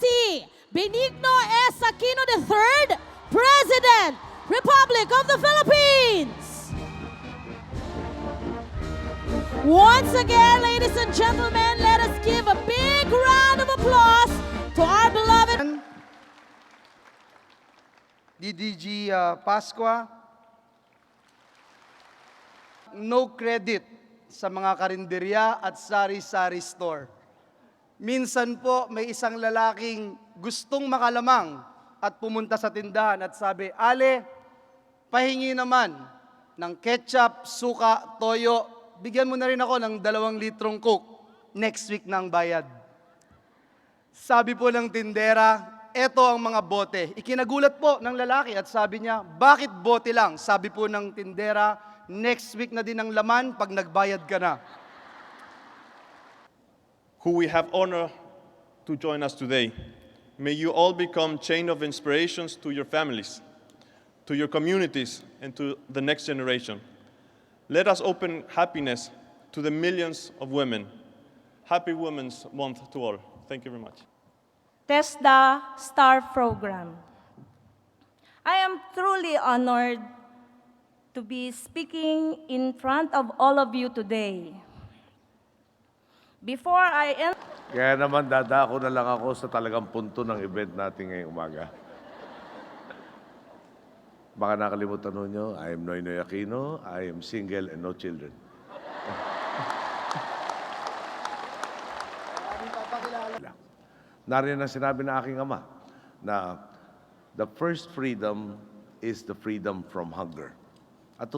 si Benigno S. Aquino III, President, Republic of the Philippines. Once again, ladies and gentlemen, let us give a big round of applause to our beloved DDG Pascua. No credit sa mga karinderya at sari-sari store. Minsan po may isang lalaking gustong makalamang at pumunta sa tindahan at sabi, "Ale, pahingi naman ng ketchup, suka, toyo. Bigyan mo na rin ako ng 2 litrong Coke. Next week na ang bayad." Sabi po ng tindera, "Eto ang mga bote." Ikinagulat po ng lalaki at sabi niya, "Bakit bote lang?" Sabi po ng tindera, "Next week na din ang laman pag nagbayad ka na." Who we have honor to join us today. May you all become chain of inspirations to your families, to your communities, and to the next generation. Let us open happiness to the millions of women. Happy Women's Month to all. Thank you very much. TESDA STAR Program. I am truly honored to be speaking in front of all of you today. Before I end, Kaya naman dadako na lang ako sa talagang punto ng event natin ngayong umaga. Baka nakalimutan nyo, I am Noynoy Aquino, I am single and no children. Nariyan ang sinabi ng aking ama na the first freedom is the freedom from hunger. At